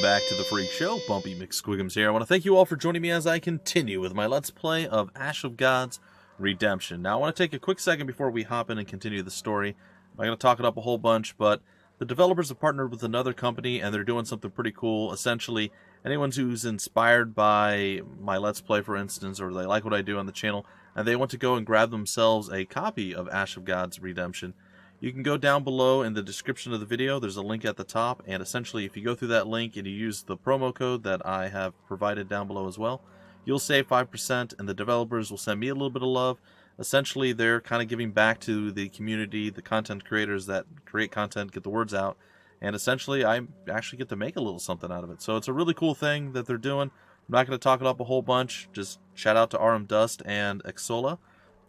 Welcome back to the Freak Show. Bumpy McSquigums here. I want to thank you all for joining me as I continue with my Let's Play of Ash of Gods Redemption. Now, I want to take a quick second before we hop in and continue the story. I'm not going to talk it up a whole bunch, but the developers have partnered with another company, and they're doing something pretty cool. Essentially, anyone who's inspired by my Let's Play, for instance, or they like what I do on the channel, and they want to go and grab themselves a copy of Ash of Gods Redemption, you can go down below in the description of the video. There's a link at the top, and essentially if you go through that link and you use the promo code that I have provided down below as well, you'll save 5%, and the developers will send me a little bit of love. Essentially, they're kind of giving back to the community, the content creators that create content, get the words out, and essentially I actually get to make a little something out of it. So it's a really cool thing that they're doing. I'm not going to talk it up a whole bunch. Just shout out to RM Dust and Exola,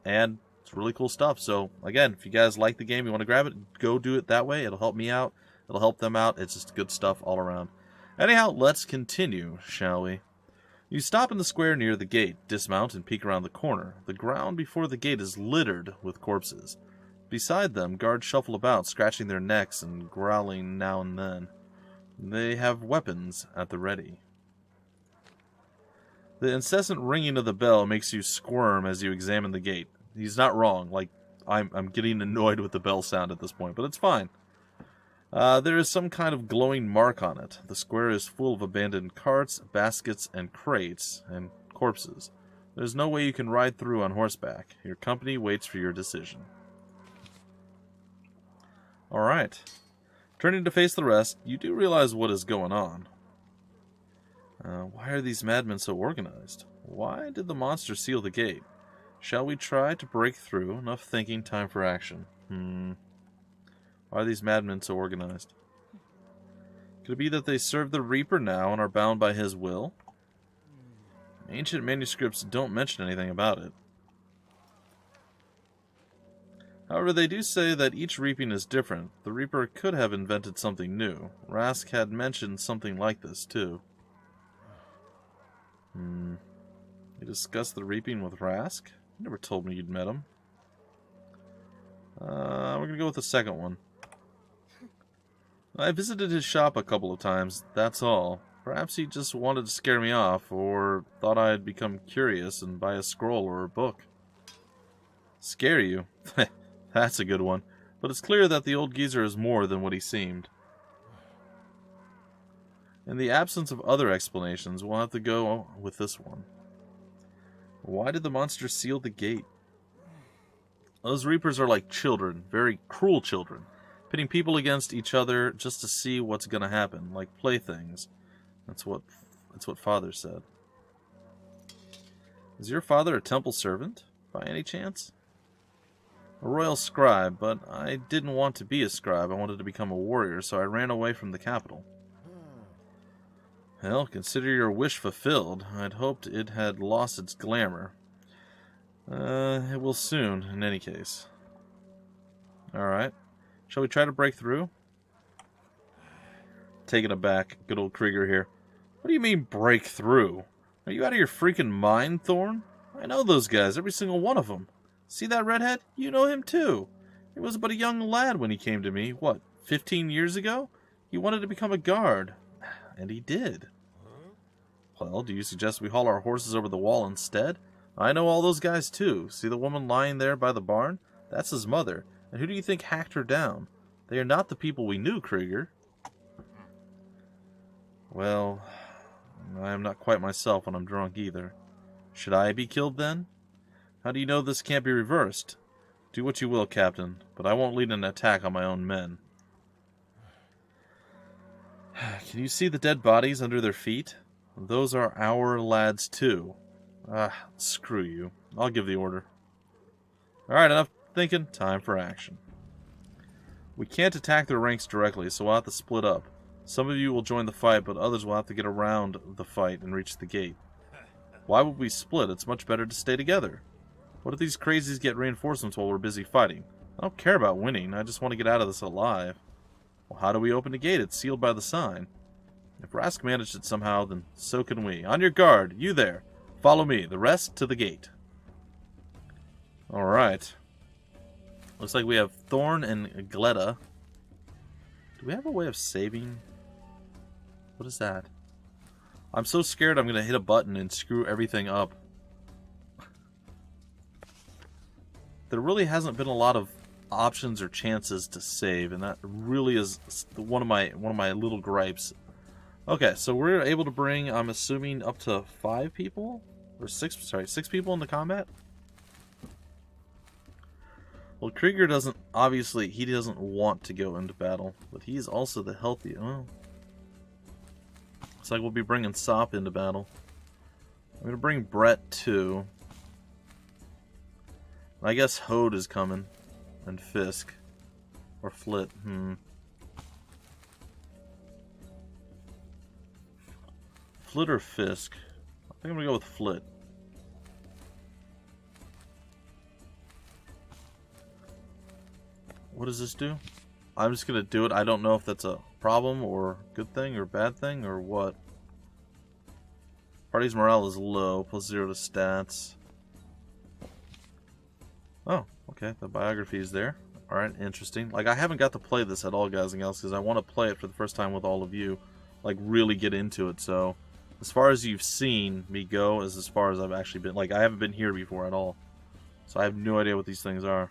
and it's really cool stuff. So again, if you guys like the game, you want to grab it, go do it that way. It'll help me out. It'll help them out. It's just good stuff all around. Anyhow, let's continue, shall we? You stop in the square near the gate, dismount, and peek around the corner. The ground before the gate is littered with corpses. Beside them, guards shuffle about, scratching their necks and growling now and then. They have weapons at the ready. The incessant ringing of the bell makes you squirm as you examine the gate. He's not wrong. Like, I'm getting annoyed with the bell sound at this point, but it's fine. There is some kind of glowing mark on it. The square is full of abandoned carts, baskets, and crates, and corpses. There's no way you can ride through on horseback. Your company waits for your decision. Alright. Turning to face the rest, you do realize what is going on. Why are these madmen so organized? Why did the monster seal the gate? Shall we try to break through? Enough thinking, time for action. Why are these madmen so organized? Could it be that they serve the Reaper now and are bound by his will? Ancient manuscripts don't mention anything about it. However, they do say that each reaping is different. The Reaper could have invented something new. Rask had mentioned something like this, too. You discussed the reaping with Rask? You never told me you'd met him. We're going to go with the second one. I visited his shop a couple of times, that's all. Perhaps he just wanted to scare me off, or thought I'd become curious and buy a scroll or a book. Scare you? That's a good one. But it's clear that the old geezer is more than what he seemed. In the absence of other explanations, we'll have to go with this one. Why did the monster seal the gate? Those Reapers are like children, very cruel children, pitting people against each other just to see what's going to happen, like playthings. That's what Father said. Is your father a temple servant, by any chance? A royal scribe, but I didn't want to be a scribe. I wanted to become a warrior, so I ran away from the capital. Well, consider your wish fulfilled. I'd hoped it had lost its glamour. It will soon, in any case. Alright. Shall we try to break through? Taking it back. Good old Krieger here. What do you mean, break through? Are you out of your freaking mind, Thorn? I know those guys, every single one of them. See that redhead? You know him too. He was but a young lad when he came to me. What, 15 years ago? He wanted to become a guard. And he did. Well, do you suggest we haul our horses over the wall instead? I know all those guys too. See the woman lying there by the barn? That's his mother. And who do you think hacked her down? They are not the people we knew, Krieger. Well, I am not quite myself when I'm drunk either. Should I be killed then? How do you know this can't be reversed? Do what you will, Captain, but I won't lead an attack on my own men. Can you see the dead bodies under their feet? Those are our lads too. Screw you. I'll give the order. Alright, enough thinking. Time for action. We can't attack their ranks directly, so we'll have to split up. Some of you will join the fight, but others will have to get around the fight and reach the gate. Why would we split? It's much better to stay together. What if these crazies get reinforcements while we're busy fighting? I don't care about winning. I just want to get out of this alive. Well, how do we open the gate? It's sealed by the sign. If Rask managed it somehow, then so can we. On your guard, you there. Follow me, the rest to the gate. Alright. Looks like we have Thorn and Gletta. Do we have a way of saving? What is that? I'm so scared I'm going to hit a button and screw everything up. There really hasn't been a lot of options or chances to save, and that really is one of my little gripes. Okay, so we're able to bring, I'm assuming, up to 5 people? Or 6 people into combat? Well, Krieger doesn't, obviously, he doesn't want to go into battle, but he's also the healthiest. Well, looks like we'll be bringing Sop into battle. I'm going to bring Brett, too. I guess Hode is coming. And Fisk. Or Flit. Flit or Fisk? I think I'm going to go with Flit. What does this do? I'm just going to do it. I don't know if that's a problem or good thing or bad thing or what. Party's morale is low. +0 to stats. Oh, okay. The biography is there. Alright, interesting. Like, I haven't got to play this at all, guys and gals, because I want to play it for the first time with all of you. Like, really get into it. So, as far as you've seen me go is as far as I've actually been. Like, I haven't been here before at all. So, I have no idea what these things are.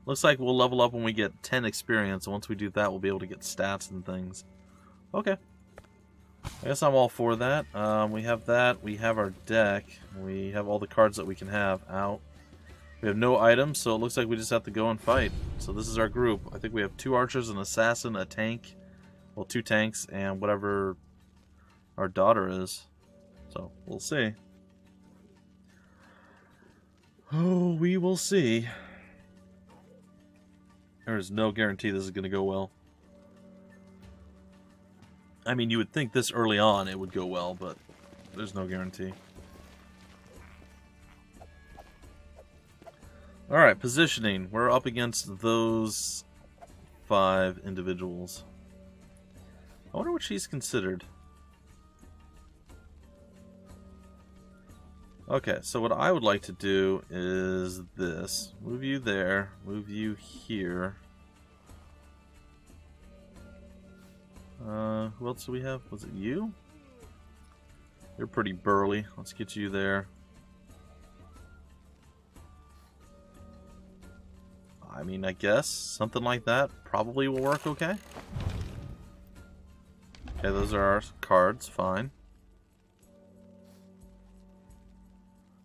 Looks like we'll level up when we get 10 experience. And once we do that, we'll be able to get stats and things. Okay. I guess I'm all for that. We have that. We have our deck. We have all the cards that we can have out. We have no items, so it looks like we just have to go and fight. So this is our group. I think we have 2 archers, an assassin, a tank. Well, 2 tanks, and whatever our daughter is. So, we'll see. Oh, we will see. There is no guarantee this is going to go well. I mean, you would think this early on it would go well, but there's no guarantee. Alright, positioning. We're up against those 5 individuals. I wonder what she's considered. Okay, so what I would like to do is this. Move you there. Move you here. Who else do we have? Was it you? You're pretty burly. Let's get you there. I mean, I guess something like that probably will work okay. Okay, those are our cards. Fine.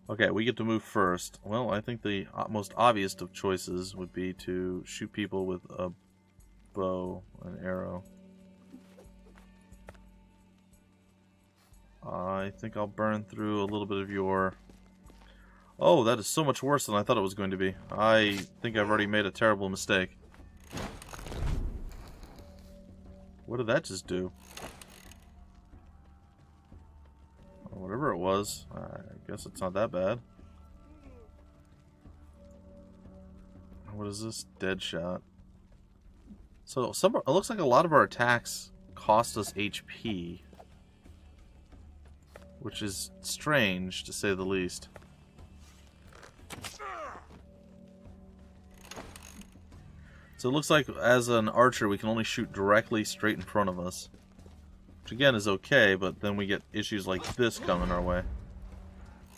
Okay, we get to move first. Well, I think the most obvious of choices would be to shoot people with a bow and arrow. I think I'll burn through a little bit of your... Oh, that is so much worse than I thought it was going to be. I think I've already made a terrible mistake. What did that just do? Whatever it was, I guess it's not that bad. What is this? Dead shot. So, it looks like a lot of our attacks cost us HP. Which is strange, to say the least. So it looks like as an archer we can only shoot directly straight in front of us. Which again is okay, but then we get issues like this coming our way.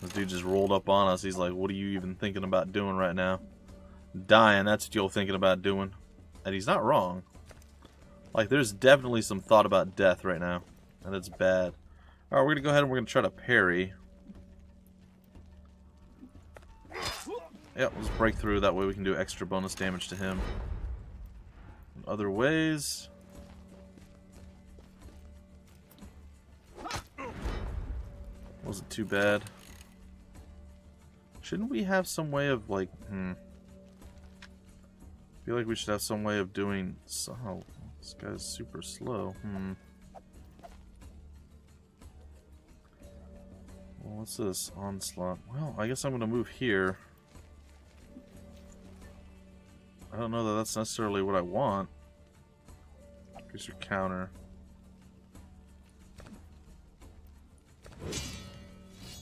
This dude just rolled up on us. He's like, what are you even thinking about doing right now? Dying, that's what you're thinking about doing. And he's not wrong. Like, there's definitely some thought about death right now. And it's bad. Alright, we're going to go ahead and we're going to try to parry. Yep, let's break through. That way we can do extra bonus damage to him. In other ways... Wasn't too bad. Shouldn't we have some way of, like... I feel like we should have some way of doing... Oh, this guy's super slow. Well, what's this? Onslaught. Well, I guess I'm going to move here. I don't know that that's necessarily what I want. Here's your counter.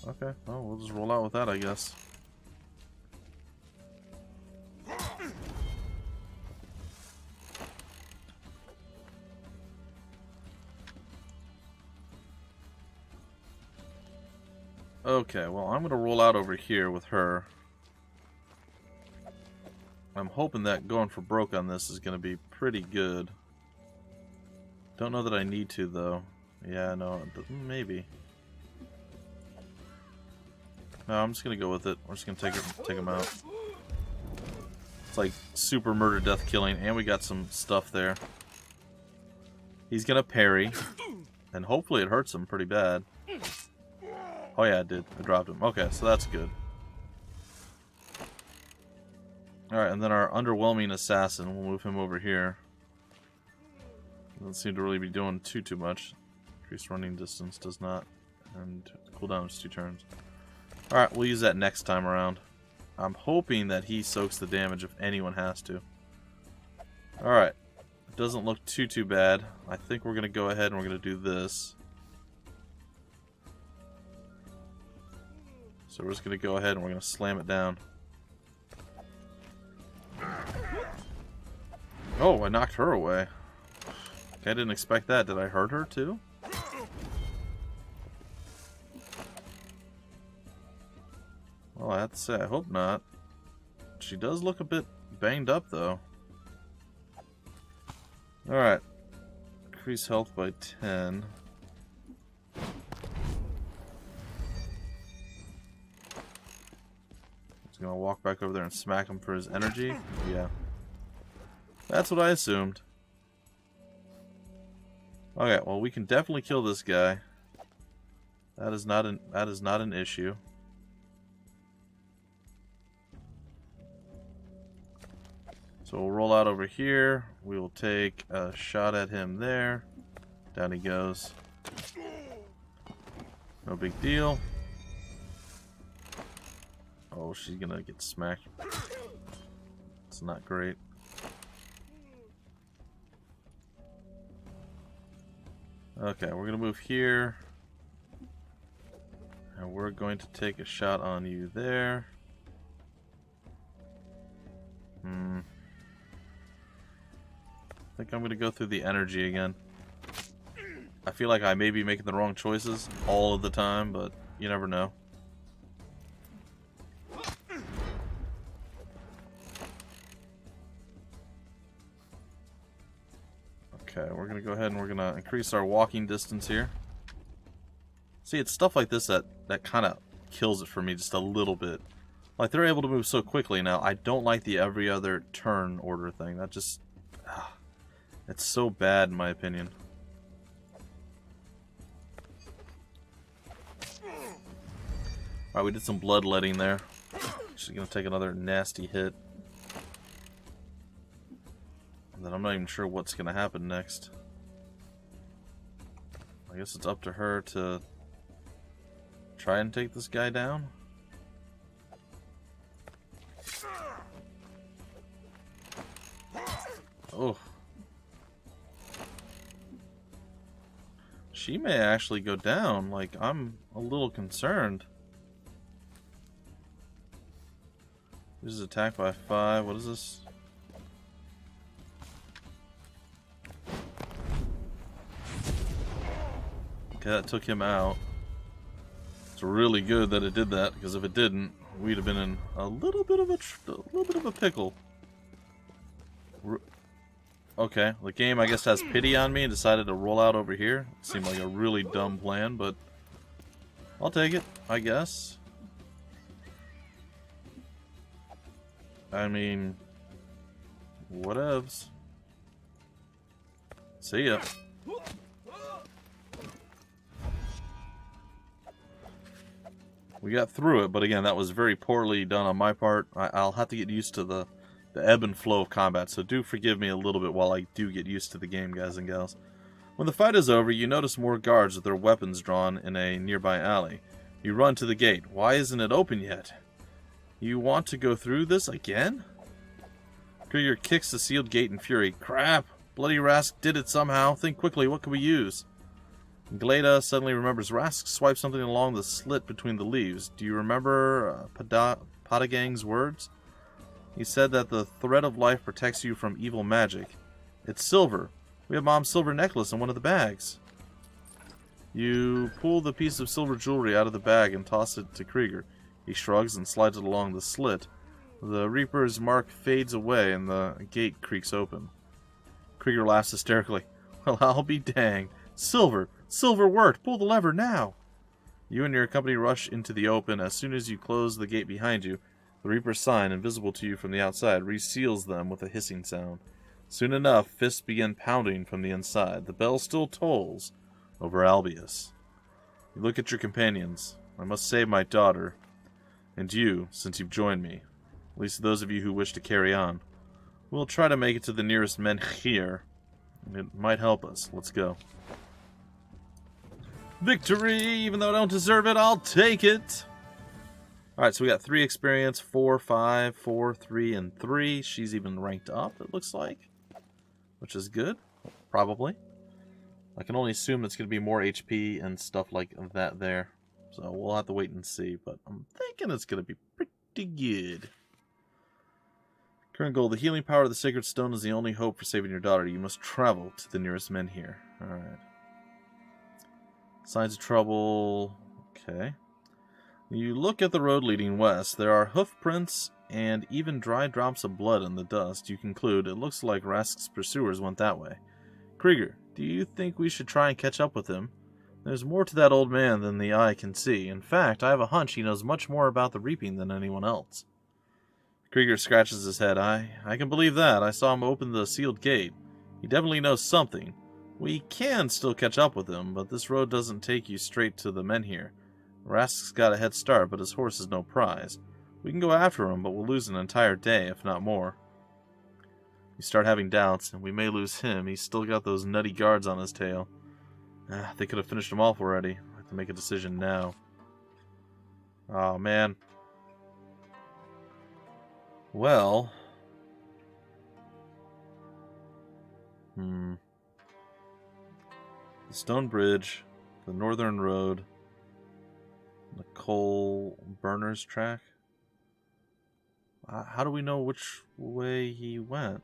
Okay, well, we'll just roll out with that, I guess. Okay, well, I'm going to roll out over here with her. I'm hoping that going for broke on this is going to be pretty good. Don't know that I need to, though. Yeah, no, maybe. No, I'm just going to go with it. We're just going to take him out. It's like super murder, death, killing, and we got some stuff there. He's going to parry, and hopefully it hurts him pretty bad. Oh yeah, it did. I dropped him. Okay, so that's good. Alright, and then our underwhelming assassin, we'll move him over here. Doesn't seem to really be doing too much. Increased running distance does not. And cooldown is 2 turns. Alright, we'll use that next time around. I'm hoping that he soaks the damage if anyone has to. Alright. It doesn't look too bad. I think we're going to go ahead and we're going to do this. So we're just going to go ahead and we're going to slam it down. Oh, I knocked her away. Okay, I didn't expect that. Did I hurt her too? Well, I have to say, I hope not. She does look a bit banged up, though. Alright. Increase health by 10. He's gonna walk back over there and smack him for his energy. Yeah. That's what I assumed. Okay, well, we can definitely kill this guy. That is not an issue. So we'll roll out over here. We will take a shot at him there. Down he goes. No big deal. Oh, she's gonna get smacked. It's not great. Okay, we're gonna move here. And we're going to take a shot on you there. I think I'm gonna go through the energy again. I feel like I may be making the wrong choices all of the time, but you never know. Okay, we're gonna go ahead and we're gonna increase our walking distance here. See, it's stuff like this that kind of kills it for me just a little bit. Like, they're able to move so quickly now. I don't like the every other turn order thing. That just... it's so bad in my opinion. Alright, we did some bloodletting there. She's gonna take another nasty hit. And then I'm not even sure what's gonna happen next. I guess it's up to her to try and take this guy down. Oh. She may actually go down. Like, I'm a little concerned. This is attacked by 5. What is this? Okay, that took him out. It's really good that it did that, because if it didn't, we'd have been in a little bit of a pickle. Okay, the game, I guess, has pity on me and decided to roll out over here. Seemed like a really dumb plan, but I'll take it, I guess. I mean, whatevs. See ya. We got through it, but again, that was very poorly done on my part. I'll have to get used to the ebb and flow of combat, so do forgive me a little bit while I do get used to the game, guys and gals. When the fight is over, you notice more guards with their weapons drawn in a nearby alley. You run to the gate. Why isn't it open yet? You want to go through this again? Krieger kicks the sealed gate in fury. Crap! Bloody Rask did it somehow. Think quickly, what can we use? Gleda suddenly remembers Rask swiped something along the slit between the leaves. Do you remember Padagang's words? He said that the thread of life protects you from evil magic. It's silver. We have Mom's silver necklace in one of the bags. You pull the piece of silver jewelry out of the bag and toss it to Krieger. He shrugs and slides it along the slit. The Reaper's mark fades away and the gate creaks open. Krieger laughs hysterically. Well, I'll be danged. Silver! Silver worked! Pull the lever now! You and your company rush into the open. As soon as you close the gate behind you, the Reaper's sign, invisible to you from the outside, reseals them with a hissing sound. Soon enough, fists begin pounding from the inside. The bell still tolls over Albius. You look at your companions. I must save my daughter. And you, since you've joined me. At least those of you who wish to carry on. We'll try to make it to the nearest menhir. It might help us. Let's go. Victory! Even though I don't deserve it, I'll take it! Alright, so we got 3 experience, 4, 5, 4, 3, and 3. She's even ranked up, it looks like. Which is good. Probably. I can only assume it's going to be more HP and stuff like that there. So we'll have to wait and see, but I'm thinking it's going to be pretty good. Current goal. The healing power of the Sacred Stone is the only hope for saving your daughter. You must travel to the nearest menhir. Alright. Signs of trouble. Okay. You look at the road leading west. There are hoof prints and even dry drops of blood in the dust. You conclude it looks like Rask's pursuers went that way. Krieger, do you think we should try and catch up with him? There's more to that old man than the eye can see. In fact, I have a hunch he knows much more about the reaping than anyone else. Krieger scratches his head. I can believe that. I saw him open the sealed gate. He definitely knows something. We can still catch up with him, but this road doesn't take you straight to the menhir. Rask's got a head start, but his horse is no prize. We can go after him, but we'll lose an entire day, if not more. You start having doubts, and we may lose him. He's still got those nutty guards on his tail. They could have finished him off already. I have to make a decision now. Oh, man. Well. The stone bridge, the northern road, the coal burner's track. How do we know which way he went?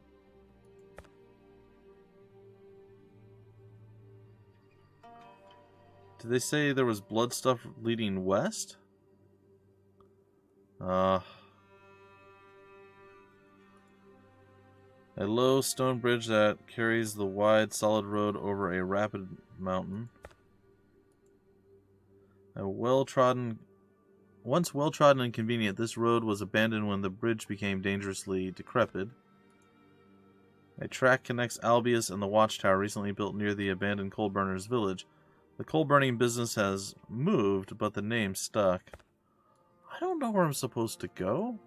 Did they say there was blood stuff leading west? A low stone bridge that carries the wide, solid road over a rapid mountain. Once well-trodden and convenient, this road was abandoned when the bridge became dangerously decrepit. A track connects Albius and the watchtower recently built near the abandoned coal burners' village. The coal-burning business has moved, but the name stuck. I don't know where I'm supposed to go.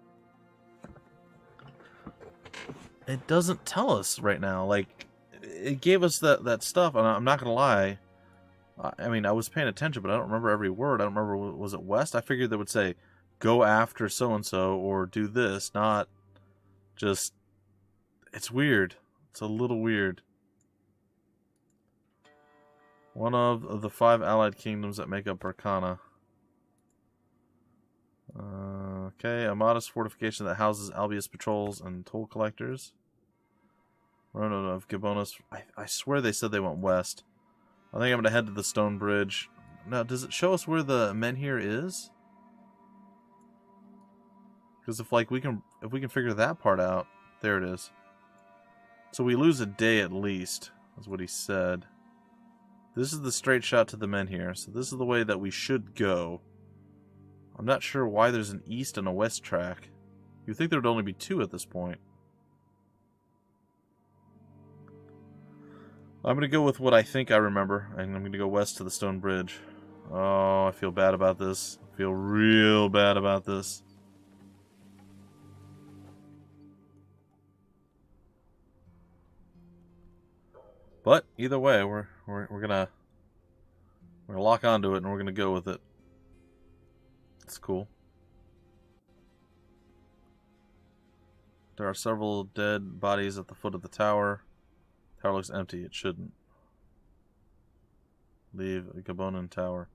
It doesn't tell us right now. Like, it gave us that stuff, and I'm not going to lie. I mean, I was paying attention, but I don't remember every word. I don't remember, was it west? I figured they would say, go after so-and-so, or do this, not just... It's weird. It's a little weird. One of the 5 allied kingdoms that make up Arcana. Okay, a modest fortification that houses Albius patrols and toll collectors. Ronan of Gabonus. I swear they said they went west. I think I'm going to head to the stone bridge. Now, does it show us where the menhir is? Because if we can figure that part out, there it is. So we lose a day at least, is what he said. This is the straight shot to the menhir, so this is the way that we should go. I'm not sure why there's an east and a west track. You'd think there would only be 2 at this point. I'm going to go with what I think I remember, and I'm going to go west to the stone bridge. Oh, I feel bad about this. I feel real bad about this. But either way, we're gonna lock onto it and we're gonna go with it. It's cool. There are several dead bodies at the foot of the tower. The tower looks empty. It shouldn't. Leave a Gabonan tower.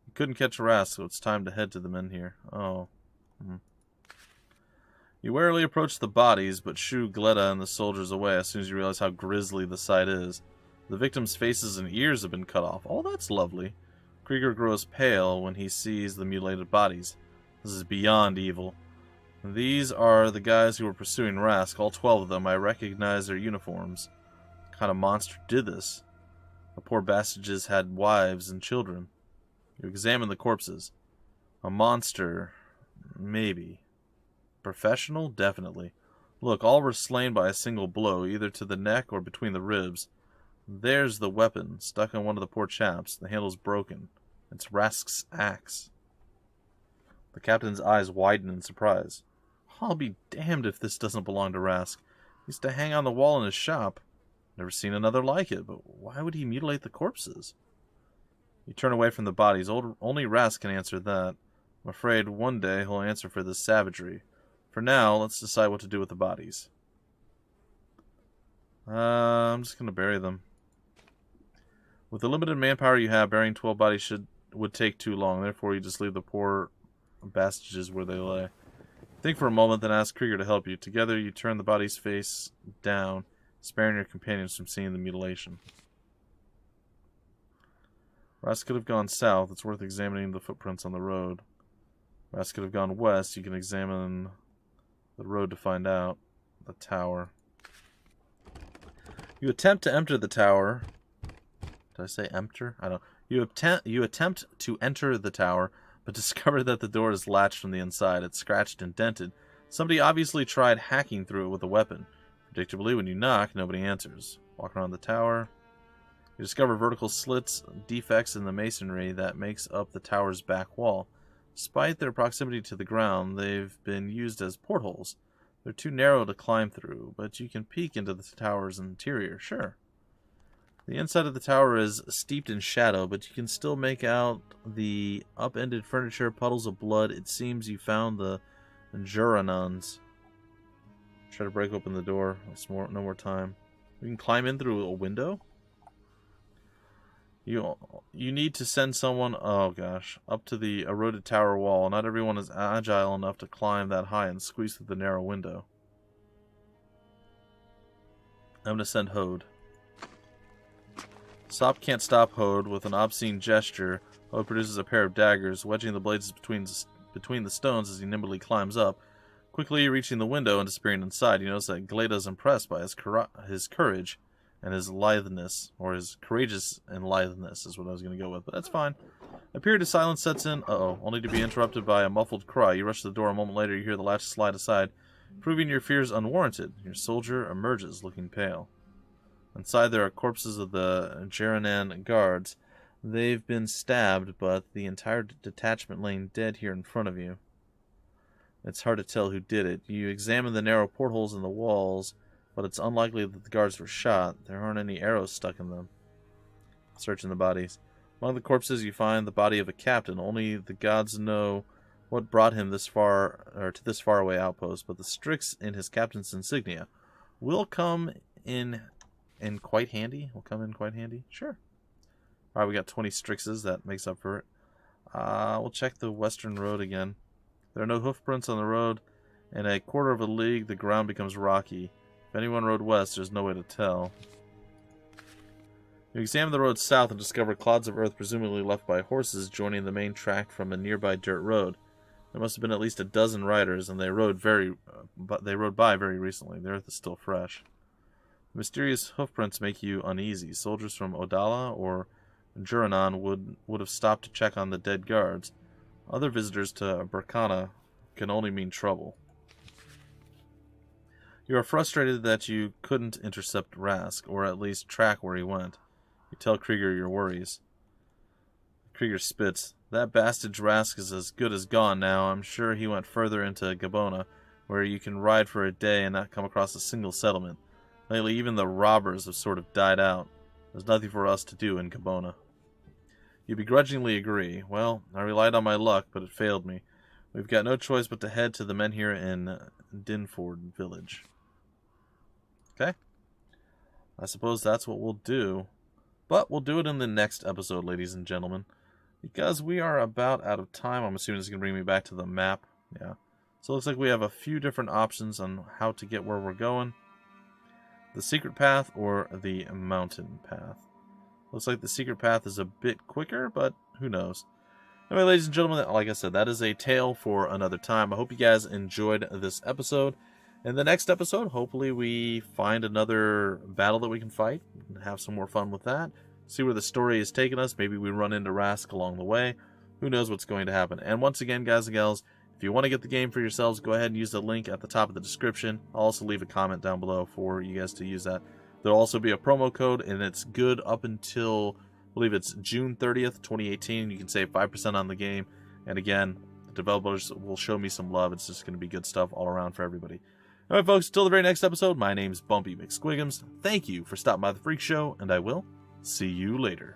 You couldn't catch Rask, so it's time to head to the menhir. Oh. You warily approach the bodies, but shoo Gleda and the soldiers away as soon as you realize how grisly the sight is. The victims' faces and ears have been cut off. Oh, that's lovely. Krieger grows pale when he sees the mutilated bodies. This is beyond evil. These are the guys who were pursuing Rask, all 12 of them. I recognize their uniforms. What kind of monster did this? The poor bastards had wives and children. You examine the corpses. A monster, maybe. Professional, definitely. Look, all were slain by a single blow, either to the neck or between the ribs. There's the weapon, stuck on one of the poor chaps. The handle's broken. It's Rask's axe. The captain's eyes widen in surprise. I'll be damned if this doesn't belong to Rask. He used to hang on the wall in his shop. Never seen another like it, but why would he mutilate the corpses? You turn away from the bodies. Only Rask can answer that. I'm afraid one day he'll answer for this savagery. For now, let's decide what to do with the bodies. I'm just going to bury them. With the limited manpower you have, burying 12 bodies would take too long. Therefore, you just leave the poor bastards where they lay. Think for a moment, then ask Krieger to help you. Together, you turn the bodies face down, sparing your companions from seeing the mutilation. Rask could have gone south. It's worth examining the footprints on the road. Rask could have gone west. You can examine the road to find out. The tower. You attempt to enter the tower. Did I say enter? I don't know. You attempt to enter the tower, but discover that the door is latched from the inside. It's scratched and dented. Somebody obviously tried hacking through it with a weapon. Predictably, when you knock, nobody answers. Walk around the tower. You discover vertical slits, defects in the masonry that makes up the tower's back wall. Despite their proximity to the ground, they've been used as portholes. They're too narrow to climb through, but you can peek into the tower's interior, sure. The inside of the tower is steeped in shadow, but you can still make out the upended furniture, puddles of blood. It seems you found the Juranons. Try to break open the door. No more time. We can climb in through a window? You need to send someone, oh gosh, up to the eroded tower wall. Not everyone is agile enough to climb that high and squeeze through the narrow window. I'm going to send Hode. Sop can't stop Hode. With an obscene gesture, Hode produces a pair of daggers, wedging the blades between the stones as he nimbly climbs up. Quickly reaching the window and disappearing inside, you notice that Gleda is impressed by his courage and his litheness, or his courageous and litheness is what I was going to go with, but that's fine. A period of silence sets in, only to be interrupted by a muffled cry. You rush to the door. A moment later, you hear the latch slide aside, proving your fears unwarranted. Your soldier emerges, looking pale. Inside there are corpses of the Jeranan guards. They've been stabbed, but the entire detachment laying dead here in front of you. It's hard to tell who did it. You examine the narrow portholes in the walls, but it's unlikely that the guards were shot. There aren't any arrows stuck in them. Searching the bodies. Among the corpses you find the body of a captain. Only the gods know what brought him this far, or to this faraway outpost, but the Strix in his captain's insignia will come in quite handy. Sure. Alright, we got 20 Strixes. That makes up for it. We'll check the western road again. There are no hoofprints on the road. In a quarter of a league, the ground becomes rocky. If anyone rode west, there's no way to tell. You examine the road south and discover clods of earth presumably left by horses joining the main track from a nearby dirt road. There must have been at least a dozen riders, and they rode by very recently. The earth is still fresh. The mysterious hoofprints make you uneasy. Soldiers from Odala or Juranon would have stopped to check on the dead guards. Other visitors to Burkana can only mean trouble. You are frustrated that you couldn't intercept Rask, or at least track where he went. You tell Krieger your worries. Krieger spits. That bastard Rask is as good as gone now. I'm sure he went further into Gabona, where you can ride for a day and not come across a single settlement. Lately, even the robbers have sort of died out. There's nothing for us to do in Gabona. You begrudgingly agree. Well, I relied on my luck, but it failed me. We've got no choice but to head to the men here in Dinford village. Okay? I suppose that's what we'll do. But we'll do it in the next episode, ladies and gentlemen. Because we are about out of time, I'm assuming it's going to bring me back to the map. Yeah. So it looks like we have a few different options on how to get where we're going. The secret path or the mountain path. Looks like the secret path is a bit quicker, but Who knows? Anyway, ladies and gentlemen, like I said, that is a tale for another time. I hope you guys enjoyed this episode. In the next episode, hopefully we find another battle that we can fight and have some more fun with that. See where the story is taking us. Maybe we run into Rask along the way. Who knows what's going to happen. And once again, guys and gals, if you want to get the game for yourselves, go ahead and use the link at the top of the description. I'll also leave a comment down below for you guys to use that. There'll also be a promo code, and it's good up until, I believe it's June 30th, 2018. You can save 5% on the game. And again, the developers will show me some love. It's just going to be good stuff all around for everybody. Alright folks, until the very next episode, my name's Bumpy McSquigums. Thank you for stopping by the Freak Show, and I will see you later.